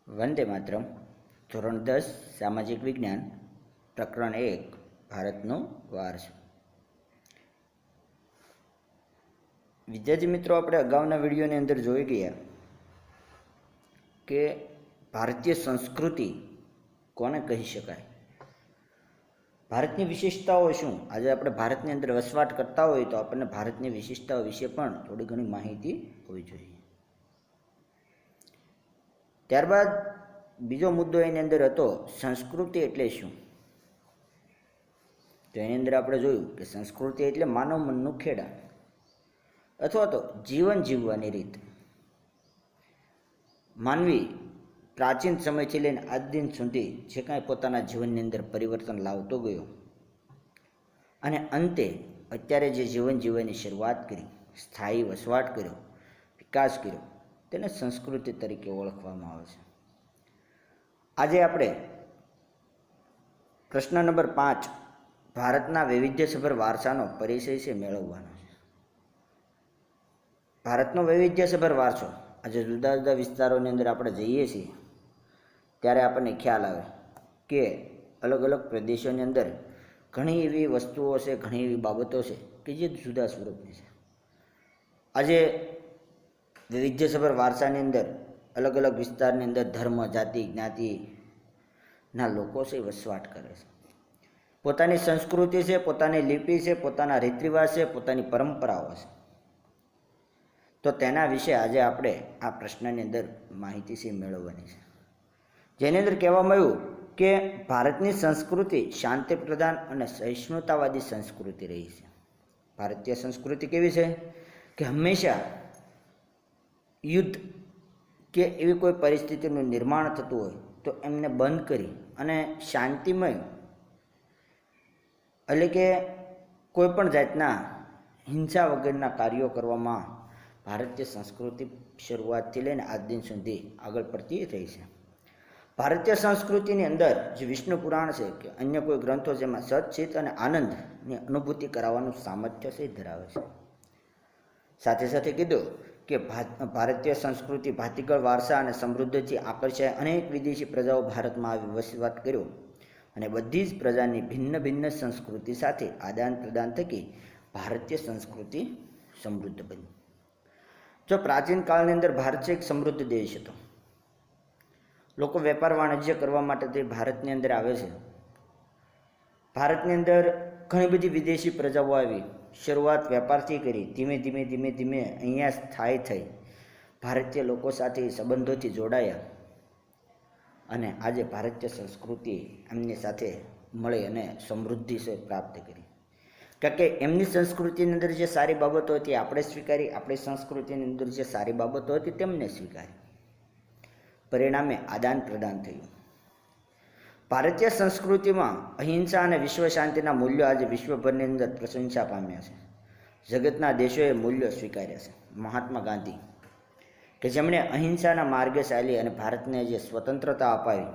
વંદે માતરમ. ધોરણ 10 સામાજિક વિજ્ઞાન, પ્રકરણ 1 ભારતનો વારસો. વિદ્યાર્થી મિત્રો, આપણે અગાઉના વિડીયોની અંદર જોઈ ગયા કે ભારતીય સંસ્કૃતિ કોને કહી શકાય, ભારતની વિશેષતાઓ શું. આજે આપણે ભારતની અંદર વસવાટ કરતા હોઈએ તો આપણને ભારતની વિશેષતાઓ વિશે પણ થોડી ઘણી માહિતી હોવી જોઈએ. ત્યારબાદ બીજો મુદ્દો એની અંદર હતો સંસ્કૃતિ એટલે શું. તો એની અંદર આપણે જોયું કે સંસ્કૃતિ એટલે માનવ મનનું ખેડા અથવા તો જીવન જીવવાની રીત. માનવી પ્રાચીન સમયથી લઈને આજ દિન સુધી જે કાંઈ પોતાના જીવનની અંદર પરિવર્તન લાવતો ગયો અને અંતે અત્યારે જે જીવન જીવવાની શરૂઆત કરી, સ્થાયી વસવાટ કર્યો, વિકાસ કર્યો, તેને સંસ્કૃતિ તરીકે ઓળખવામાં આવે છે. આજે આપણે પ્રશ્ન નંબર 5 ભારતના વૈવિધ્યસભર વારસાનો પરિચય છે મેળવવાનો છે. ભારતનો વૈવિધ્યસભર વારસો. આજે જુદા જુદા વિસ્તારોની અંદર આપણે જઈએ છીએ ત્યારે આપણને ખ્યાલ આવે કે અલગ અલગ પ્રદેશોની અંદર ઘણી એવી વસ્તુઓ છે, ઘણી એવી બાબતો છે કે જે જુદા સ્વરૂપની છે. આજે વૈવિધ્યસભર વારસાની અંદર અલગ અલગ વિસ્તારની અંદર ધર્મ, જાતિ, જ્ઞાતિના લોકો છે વસવાટ કરે છે. પોતાની સંસ્કૃતિ છે, પોતાની લિપિ છે, પોતાના રીત રિવાજ છે, પોતાની પરંપરાઓ છે. તો તેના વિશે આજે આપણે આ પ્રશ્નની અંદર માહિતી છે મેળવવાની છે, જેની અંદર કહેવામાં આવ્યું કે ભારતની સંસ્કૃતિ શાંતિ પ્રધાન અને સહિષ્ણુતાવાદી સંસ્કૃતિ રહી છે. ભારતીય સંસ્કૃતિ કેવી છે કે હંમેશા યુદ્ધ કે એવી કોઈ પરિસ્થિતિનું નિર્માણ થતું હોય તો એમને બંધ કરી અને શાંતિમય, એટલે કે કોઈ પણ જાતના હિંસા વગરના કાર્યો કરવામાં ભારતીય સંસ્કૃતિ શરૂઆતથી લઈને આજ દિન સુધી આગળ પડતી રહી છે. ભારતીય સંસ્કૃતિની અંદર જે વિષ્ણુ પુરાણ છે કે અન્ય કોઈ ગ્રંથો જેમાં સત, ચિત્ત અને આનંદની અનુભૂતિ કરાવવાનું સામર્થ્ય છે ધરાવે છે. સાથે સાથે કીધું કે ભારતીય સંસ્કૃતિ ભાતીગળ વારસા અને સમૃદ્ધિથી આકર્ષાય અનેક વિદેશી પ્રજાઓ ભારતમાં આવી વસવાટ કર્યો અને બધી જ પ્રજાની ભિન્ન ભિન્ન સંસ્કૃતિ સાથે આદાન પ્રદાન થકી ભારતીય સંસ્કૃતિ સમૃદ્ધ બની. જો પ્રાચીન કાળની અંદર ભારત એક સમૃદ્ધ દેશ હતો. લોકો વેપાર વાણિજ્ય કરવા માટે તે ભારતની અંદર આવે છે. ભારતની અંદર ઘણી બધી વિદેશી પ્રજાઓ આવી, શરૂઆત વેપારથી કરી, ધીમે ધીમે ધીમે ધીમે અહીંયા સ્થાયી થઈ, ભારતીય લોકો સાથે સંબંધોથી જોડાયા અને આજે ભારતીય સંસ્કૃતિ એમની સાથે મળી અને સમૃદ્ધિ છે પ્રાપ્ત કરી. કારણ કે એમની સંસ્કૃતિની અંદર જે સારી બાબતો હતી આપણે સ્વીકારી, આપણી સંસ્કૃતિની અંદર જે સારી બાબતો હતી તેમને સ્વીકારી. પરિણામે આદાન પ્રદાન થયું. ભારતીય સંસ્કૃતિમાં અહિંસા અને વિશ્વ શાંતિના મૂલ્યો આજે વિશ્વભરની અંદર પ્રશંસા પામ્યા છે. જગતના દેશોએ મૂલ્યો સ્વીકાર્યા છે. મહાત્મા ગાંધી કે જેમણે અહિંસાના માર્ગે ચાલી અને ભારતને જે સ્વતંત્રતા અપાવી,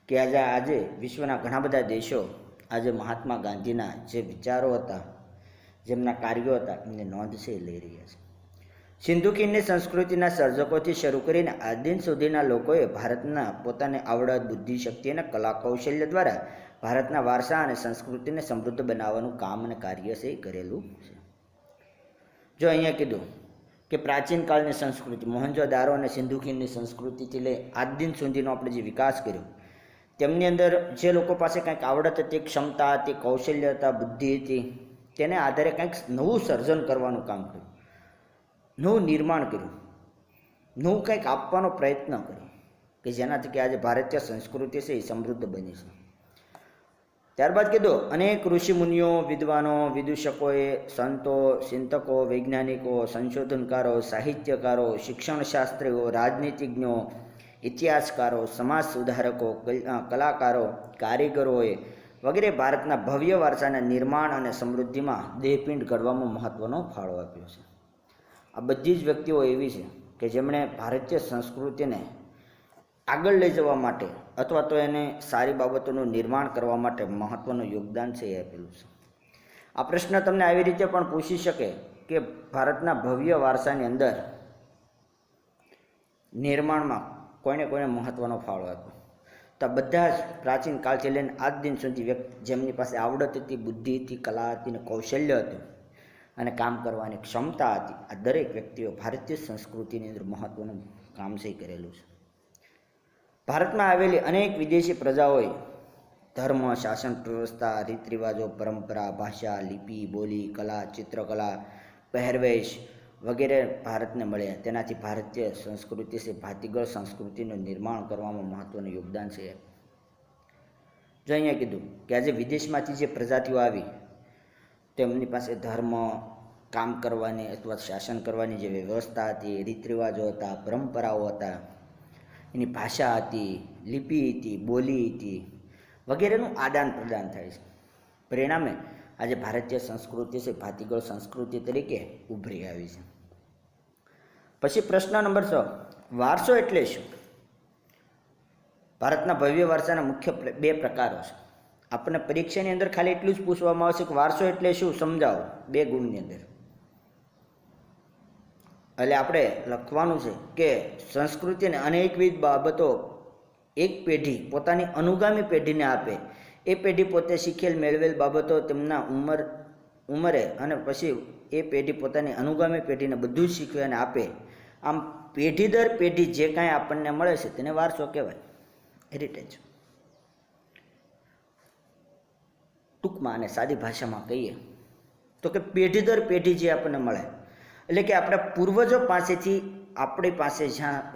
કે આજે વિશ્વના ઘણા બધા દેશો આજે મહાત્મા ગાંધીના જે વિચારો હતા, જેમના કાર્યો હતા, એમને નોંધ છે લઈ રહ્યા છે. સિંધુ ખીણની સંસ્કૃતિના સર્જકોથી શરૂ કરીને આજ દિન સુધીના લોકોએ ભારતના પોતાની આવડત, બુદ્ધિ, શક્તિ અને કલા કૌશલ્ય દ્વારા ભારતના વારસા અને સંસ્કૃતિને સમૃદ્ધ બનાવવાનું કામ અને કાર્ય છે કરેલું છે. જો અહીંયા કીધું કે પ્રાચીન કાળની સંસ્કૃતિ, મોહનજો-દારો અને સિંધુ ખીણની સંસ્કૃતિથી લઈ આજ દિન સુધીનો આપણે જે વિકાસ કર્યો, તેમની અંદર જે લોકો પાસે કંઈક આવડત હતી, ક્ષમતા હતી, કૌશલ્ય હતા, બુદ્ધિ હતી, તેને આધારે કંઈક નવું સર્જન કરવાનું કામ કર્યું, નવું નિર્માણ કર્યું, નવું કંઈક આપવાનો પ્રયત્ન કર્યો કે જેનાથી કે આજે ભારતીય સંસ્કૃતિ છે એ સમૃદ્ધ બની છે. ત્યારબાદ કીધું અનેક ઋષિમુનિઓ, વિદ્વાનો, વિદૂષકોએ, સંતો, ચિંતકો, વૈજ્ઞાનિકો, સંશોધનકારો, સાહિત્યકારો, શિક્ષણશાસ્ત્રીઓ, રાજનીતિજ્ઞો, ઇતિહાસકારો, સમાજ સુધારકો, કલાકારો, કારીગરોએ વગેરે ભારતના ભવ્ય વારસાના નિર્માણ અને સમૃદ્ધિમાં દેહપિંડ ઘડવામાં મહત્ત્વનો ફાળો આપ્યો છે. આ બધી જ વ્યક્તિઓ એવી છે કે જેમણે ભારતીય સંસ્કૃતિને આગળ લઈ જવા માટે અથવા તો એને સારી બાબતોનું નિર્માણ કરવા માટે મહત્ત્વનું યોગદાન છે એ આપેલું છે. આ પ્રશ્ન તમને આવી રીતે પણ પૂછી શકે કે ભારતના ભવ્ય વારસાની અંદર નિર્માણમાં કોઈને કોઈને મહત્ત્વનો ફાળો આપ્યો. તો બધા જ પ્રાચીન કાળથી લઈને આજ દિન સુધી જેમની પાસે આવડત હતી, બુદ્ધિ હતી, કલા હતી ને કૌશલ્ય હતું અને કામ કરવાની ક્ષમતા હતી, આ દરેક વ્યક્તિઓ ભારતીય સંસ્કૃતિની અંદર મહત્ત્વનું કામ છે કરેલું છે. ભારતમાં આવેલી અનેક વિદેશી પ્રજાઓએ ધર્મ, શાસન વ્યવસ્થા, રીત રિવાજો, પરંપરા, ભાષા, લિપિ, બોલી, કલા, ચિત્રકલા, પહેરવેશ વગેરે ભારતને મળ્યા. તેનાથી ભારતીય સંસ્કૃતિ છે ભાતીગળ સંસ્કૃતિનું નિર્માણ કરવામાં મહત્ત્વનું યોગદાન છે. જો અહીંયા કીધું કે આજે વિદેશમાંથી જે પ્રજાતિઓ આવી તેમની પાસે ધર્મ, કામ કરવાની અથવા શાસન કરવાની જે વ્યવસ્થા હતી, રીત રિવાજો હતા, પરંપરાઓ હતા, એની ભાષા હતી, લિપિ હતી, બોલી હતી વગેરેનું આદાન પ્રદાન થાય છે. પરિણામે આજે ભારતીય સંસ્કૃતિ છે ભાતીગળ સંસ્કૃતિ તરીકે ઉભરી આવી છે. પછી પ્રશ્ન નંબર 6, વારસો એટલે શું? ભારતના ભવ્ય વારસાના મુખ્ય 2 પ્રકારો છે. આપણને પરીક્ષાની અંદર ખાલી એટલું જ પૂછવામાં આવશે કે વારસો એટલે શું, સમજાવો 2 ગુણની અંદર. એટલે આપણે લખવાનું છે કે સંસ્કૃતિને અનેકવિધ બાબતો એક પેઢી પોતાની અનુગામી પેઢીને આપે. એ પેઢી પોતે શીખેલ મેળવેલ બાબતો તેમના ઉંમરે અને પછી એ પેઢી પોતાની અનુગામી પેઢીને બધું જ શીખવે અને આપે. આમ પેઢી દર પેઢી જે કાંઈ આપણને મળે છે તેને વારસો કહેવાય, હેરિટેજ. ટૂંકમાં અને સાદી ભાષામાં કહીએ તો કે પેઢી દર પેઢી જે આપણને મળે એટલે કે આપણા પૂર્વજો પાસેથી આપણી પાસે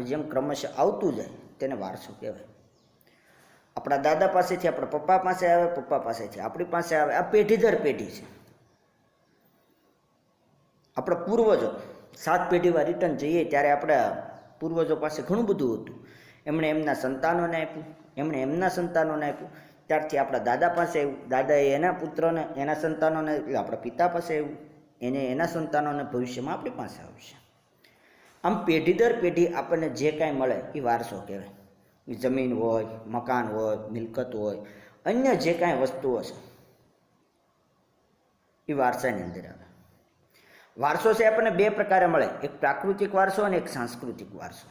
જેમ ક્રમશઃ આવતું જાય તેને વારસો કહેવાય. આપણા દાદા પાસેથી આપણા પપ્પા પાસે આવે, પપ્પા પાસેથી આપણી પાસે આવે, આ પેઢી દર પેઢી છે. આપણા પૂર્વજો 7 પેઢીમાં રિટર્ન જઈએ ત્યારે આપણા પૂર્વજો પાસે ઘણું બધું હતું. એમણે એમના સંતાનોને આપ્યું, એમણે એમના સંતાનોને આપ્યું, ત્યારથી આપણા દાદા પાસે આવ્યું, દાદાએ એના પુત્રોને, એના સંતાનોને, એટલે આપણા પિતા પાસે આવ્યું, એને એના સંતાનોને ભવિષ્યમાં આપણી પાસે આવશે. આમ પેઢી દર પેઢી આપણને જે કાંઈ મળે એ વારસો કહેવાય. જમીન હોય, મકાન હોય, મિલકત હોય, અન્ય જે કાંઈ વસ્તુઓ છે એ વારસાની અંદર આવે. વારસો છે આપણને 2 પ્રકારે મળે, એક પ્રાકૃતિક વારસો અને એક સાંસ્કૃતિક વારસો.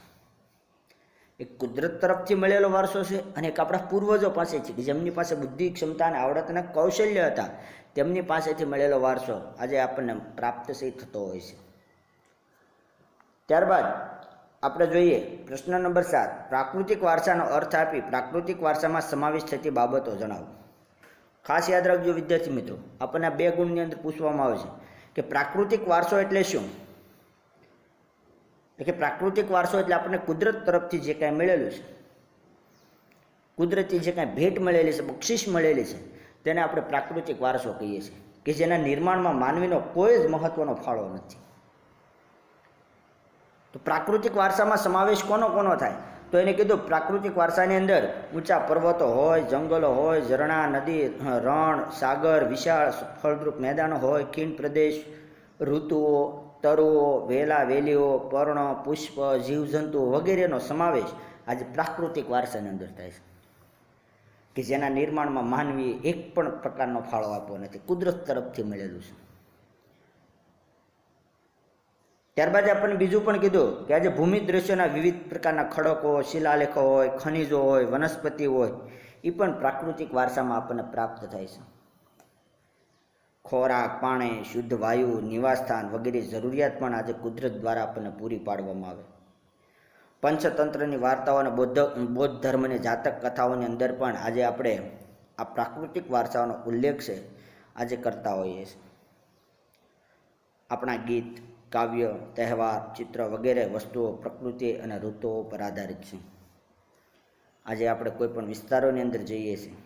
એક કુદરત તરફથી મળેલો વારસો છે અને એક આપણા પૂર્વજો પાસેથી, જેમની પાસે બુદ્ધિ, ક્ષમતા અને આવડત અને કૌશલ્ય હતા તેમની પાસેથી મળેલો વારસો આજે આપણને પ્રાપ્ત થતો હોય છે. ત્યારબાદ આપણે જોઈએ પ્રશ્ન નંબર 7, પ્રાકૃતિક વારસાનો અર્થ આપી પ્રાકૃતિક વારસામાં સમાવેશ થતી બાબતો જણાવો. ખાસ યાદ રાખજો વિદ્યાર્થી મિત્રો, આપણને 2 ગુણની અંદર પૂછવામાં આવે છે કે પ્રાકૃતિક વારસો એટલે શું. એટલે કે પ્રાકૃતિક વારસો એટલે આપણને કુદરત તરફથી જે કાંઈ મળેલું છે, કુદરતી જે કાંઈ ભેટ મળેલી છે, બક્ષિસ મળેલી છે તેને આપણે પ્રાકૃતિક વારસો કહીએ છીએ, કે જેના નિર્માણમાં માનવીનો કોઈ જ મહત્ત્વનો ફાળો નથી. તો પ્રાકૃતિક વારસામાં સમાવેશ કોનો થાય? તો એને કીધું પ્રાકૃતિક વારસાની અંદર ઊંચા પર્વતો હોય, જંગલો હોય, ઝરણા, નદી, રણ, સાગર, વિશાળ ફળદ્રુપ મેદાનો હોય, ખીણ પ્રદેશ, ઋતુઓ, તરુઓ, વેલા વેલીઓ, પર્ણ, પુષ્પ, જીવજંતુઓ વગેરેનો સમાવેશ આજે પ્રાકૃતિક વારસાની અંદર થાય છે, કે જેના નિર્માણમાં માનવીએ એક પણ પ્રકારનો ફાળો આપ્યો નથી, કુદરત તરફથી મળેલું છે. ત્યારબાદ આપણને બીજું પણ કીધું કે આજે ભૂમિ દ્રશ્યોના વિવિધ પ્રકારના ખડકો, શિલાલેખો હોય, ખનિજો હોય, વનસ્પતિ હોય, એ પણ પ્રાકૃતિક વારસામાં આપણને પ્રાપ્ત થાય છે. ખોરાક, પાણી, શુદ્ધ વાયુ, નિવાસસ્થાન વગેરે જરૂરિયાત પણ આજે કુદરત દ્વારા આપણને પૂરી પાડવામાં આવે. પંચતંત્રની વાર્તાઓ અને બૌદ્ધ ધર્મની જાતક કથાઓની અંદર પણ આજે આપણે આ પ્રાકૃતિક વારસાઓનો ઉલ્લેખ છે આજે કરતા હોઈએ છીએ. આપણા ગીત, કાવ્ય, તહેવાર, ચિત્ર વગેરે વસ્તુઓ પ્રકૃતિ અને ઋતુઓ પર આધારિત છે. આજે આપણે કોઈ પણ વિસ્તારોની અંદર જઈએ છીએ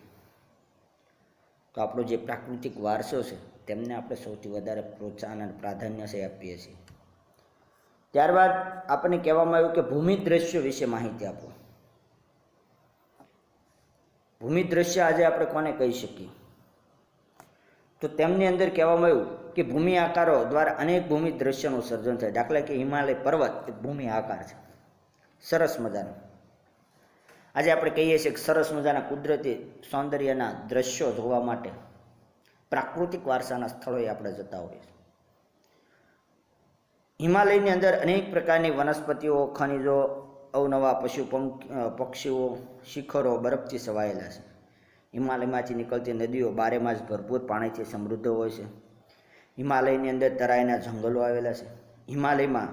તો આપણો જે પ્રાકૃતિક વારસો છે તેમને આપણે સૌથી વધારે પ્રોત્સાહન અને પ્રાધાન્ય છે આપીએ છીએ. ત્યારબાદ આપણને કહેવામાં આવ્યું કે ભૂમિ દ્રશ્યો વિશે માહિતી આપો. ભૂમિ દ્રશ્ય આજે આપણે કોને કહી શકીએ? તો તેમની અંદર કહેવામાં આવ્યું કે ભૂમિ આકારો દ્વારા અનેક ભૂમિ દ્રશ્યોનું સર્જન થાય. દાખલા કે હિમાલય પર્વત એ ભૂમિ આકાર છે, સરસ મજાનો. આજે આપણે કહીએ છીએ કે સરસ મજાના કુદરતી સૌંદર્યના દ્રશ્યો જોવા માટે પ્રાકૃતિક વારસાના સ્થળોએ આપણે જતા હોઈએ છીએ. હિમાલયની અંદર અનેક પ્રકારની વનસ્પતિઓ, ખનિજો અવનવા પક્ષીઓ, શિખરો બરફથી છવાયેલા છે. હિમાલયમાંથી નીકળતી નદીઓ બારેમાસ ભરપૂર પાણીથી સમૃદ્ધ હોય છે. હિમાલયની અંદર તરાઈના જંગલો આવેલા છે. હિમાલયમાં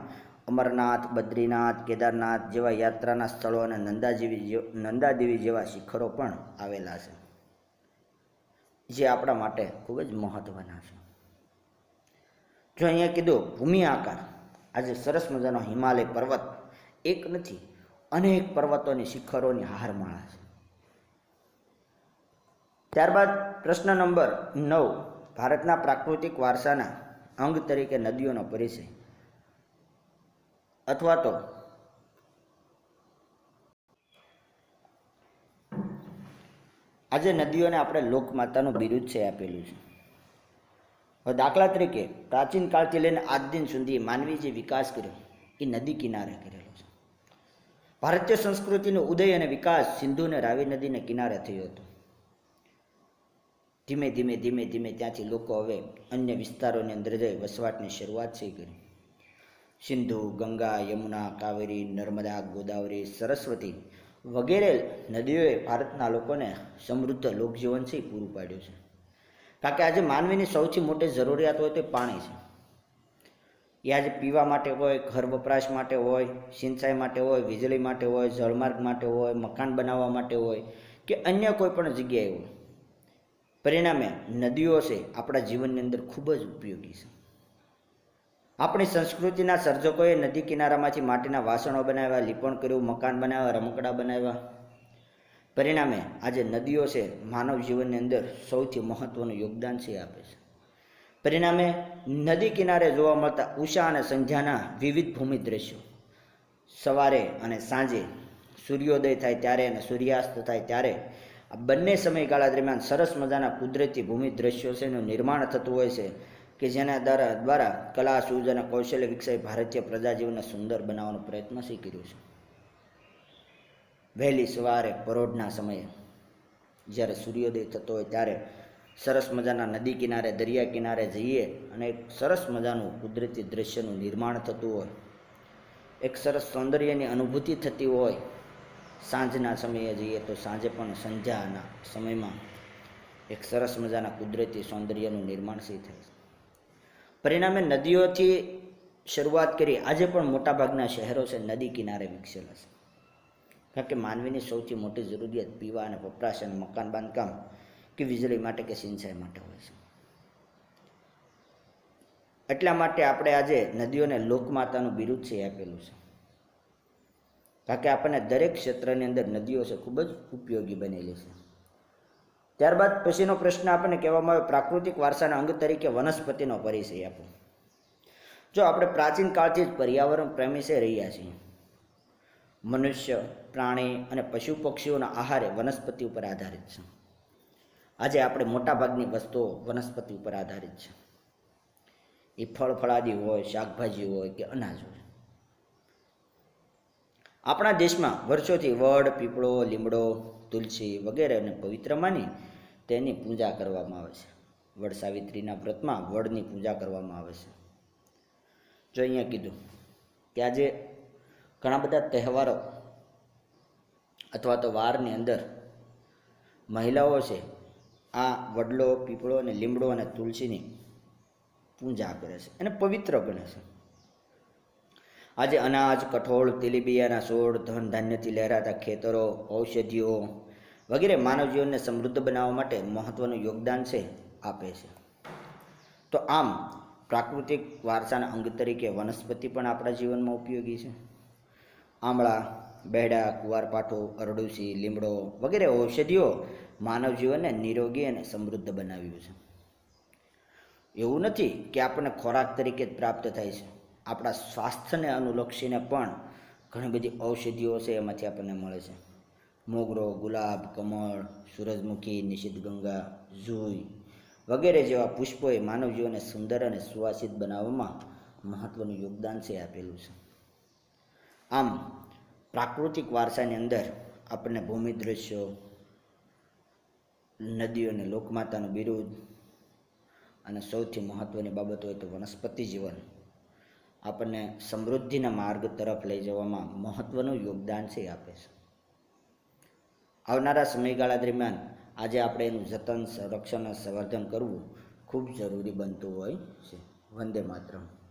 અમરનાથ, બદ્રીનાથ, કેદારનાથ જેવા યાત્રાના સ્થળો અને નંદાદેવી જેવા શિખરો પણ આવેલા છે, જે આપણા માટે ખૂબ જ મહત્ત્વના છે. જો અહીંયા કીધું ભૂમિ આકાર, આજે સરસ મજાનો હિમાલય પર્વત એક નથી, અનેક પર્વતોની શિખરોની હારમાળા છે. ત્યારબાદ પ્રશ્ન નંબર 9, ભારતના પ્રાકૃતિક વારસાના અંગ તરીકે નદીઓનો પરિચય, અથવા તો આજે નદીઓને આપણે લોકમાતાનું બિરુદ છે આપેલું છે. હવે દાખલા તરીકે પ્રાચીન કાળથી લઈને આજ દિન સુધી માનવી જે વિકાસ કર્યો એ નદી કિનારે કરેલો છે. ભારતીય સંસ્કૃતિનો ઉદય અને વિકાસ સિંધુ અને રાવી નદીને કિનારે થયો હતો. ધીમે ધીમે ધીમે ધીમે ત્યાંથી લોકો હવે અન્ય વિસ્તારોની અંદર જઈ વસવાટની શરૂઆત કરી. સિંધુ, ગંગા, યમુના, કાવેરી, નર્મદા, ગોદાવરી, સરસ્વતી વગેરે નદીઓએ ભારતના લોકોને સમૃદ્ધ લોકજીવન છે પૂરું પાડ્યું છે. કારણ કે આજે માનવીની સૌથી મોટી જરૂરિયાત હોય તો પાણી છે. એ આજે પીવા માટે હોય, ઘર વપરાશ માટે હોય, સિંચાઈ માટે હોય, વીજળી માટે હોય, જળમાર્ગ માટે હોય, મકાન બનાવવા માટે હોય કે અન્ય કોઈ પણ જગ્યાએ હોય. પરિણામે નદીઓ છે આપણા જીવનની અંદર ખૂબ જ ઉપયોગી છે. આપણી સંસ્કૃતિના સર્જકોએ નદી કિનારામાંથી માટીના વાસણો બનાવ્યા, લીપણ કર્યું, મકાન બનાવ્યા, રમકડા બનાવ્યા. પરિણામે આજે નદીઓ છે માનવ જીવનની અંદર સૌથી મહત્ત્વનું યોગદાન છે આપે છે. પરિણામે નદી કિનારે જોવા મળતા ઉષા અને સંધ્યાના વિવિધ ભૂમિ દ્રશ્યો, સવારે અને સાંજે સૂર્યોદય થાય ત્યારે અને સૂર્યાસ્ત થાય ત્યારે આ બંને સમયગાળા દરમિયાન સરસ મજાના કુદરતી ભૂમિ દ્રશ્યો છે એનું નિર્માણ થતું હોય છે કે જેના દ્વારા કલા, સૂઝ અને કૌશલ્ય વિકસાવી ભારતીય પ્રજાજીવનને સુંદર બનાવવાનો પ્રયત્ન કર્યો છે. વહેલી સવારે પરોઢના સમયે જ્યારે સૂર્યોદય થતો હોય ત્યારે સરસ મજાના નદી કિનારે, દરિયા કિનારે જઈએ અને એક સરસ મજાનું કુદરતી દ્રશ્યનું નિર્માણ થતું હોય, એક સરસ સૌંદર્યની અનુભૂતિ થતી હોય. સાંજના સમયે જઈએ તો સાંજે પણ સંધ્યાના સમયમાં એક સરસ મજાના કુદરતી સૌંદર્યનું નિર્માણ થાય છે. પરિણામે નદીઓથી શરૂઆત કરી આજે પણ મોટાભાગના શહેરો છે નદી કિનારે વિકસેલા છે. કારણ કે માનવીની સૌથી મોટી જરૂરિયાત પીવા અને વપરાશ અને મકાન બાંધકામ કે વીજળી માટે કે સિંચાઈ માટે હોય છે. એટલા માટે આપણે આજે નદીઓને લોકમાતાનું બિરુદ છે આપેલું છે. કારણ કે આપણને દરેક ક્ષેત્રની અંદર નદીઓ છે ખૂબ જ ઉપયોગી બનેલી છે. ત્યારબાદ પછીનો પ્રશ્ન આપણને કહેવામાં આવે પ્રાકૃતિક વારસાના અંગ તરીકે વનસ્પતિનો પરિચય આપો. જો આપણે પ્રાચીન કાળથી જ પર્યાવરણ પ્રેમી છે રહ્યા છીએ. મનુષ્ય, પ્રાણી અને પશુ પક્ષીઓના આહારે વનસ્પતિ ઉપર આધારિત છે. આજે આપણે મોટાભાગની વસ્તુઓ વનસ્પતિ ઉપર આધારિત છે. એ ફળાદી હોય, શાકભાજી હોય કે અનાજ હોય. આપણા દેશમાં વર્ષોથી વડ, પીપળો, લીમડો, તુલસી વગેરેને પવિત્ર માની તેની પૂજા કરવામાં આવે છે. વડ સાવિત્રીના વ્રતમાં વડની પૂજા કરવામાં આવે છે. જો અહીંયા કીધું કે આજે ઘણા બધા તહેવારો અથવા તો વારની અંદર મહિલાઓ છે આ વડલો, પીપળો અને લીમડો અને તુલસીની પૂજા કરે છે અને પવિત્ર ગણે છે. આજે અનાજ, કઠોળ, તેલીબિયાના છોડ, ધન ધાન્યથી લહેરાતા ખેતરો, ઔષધિઓ વગેરે માનવ જીવનને સમૃદ્ધ બનાવવા માટે મહત્ત્વનું યોગદાન છે આપે છે. તો આમ પ્રાકૃતિક વારસાના અંગ તરીકે વનસ્પતિ પણ આપણા જીવનમાં ઉપયોગી છે. આમળા, બેડા, કુવારપાઠો, અરડુસી, લીમડો વગેરે ઔષધિઓ માનવ જીવનને નિરોગી અને સમૃદ્ધ બનાવ્યું છે. એવું નથી કે આપણને ખોરાક તરીકે જ પ્રાપ્ત થાય છે. આપણા સ્વાસ્થ્યને અનુલક્ષીને પણ ઘણી બધી ઔષધિઓ છે એમાંથી આપણને મળે છે. મોગરો, ગુલાબ, કમળ, સૂરજમુખી, નિશિતગંગા, જુઈ વગેરે જેવા પુષ્પોએ માનવ જીવનને સુંદર અને સુવાસિત બનાવવામાં મહત્ત્વનું યોગદાન છે આપેલું છે. આમ પ્રાકૃતિક વારસાની અંદર આપણને ભૂમિ દ્રશ્યો, નદીઓને લોકમાતાનું બિરુદ અને સૌથી મહત્ત્વની બાબત હોય તો વનસ્પતિ જીવન આપણને સમૃદ્ધિના માર્ગ તરફ લઈ જવામાં મહત્ત્વનું યોગદાન છે એ આપે છે. આવનારા સમયગાળા દરમિયાન આજે આપણે એનું જતન, સંરક્ષણ અને સંવર્ધન કરવું ખૂબ જરૂરી બનતું હોય છે. વંદે માતરમ.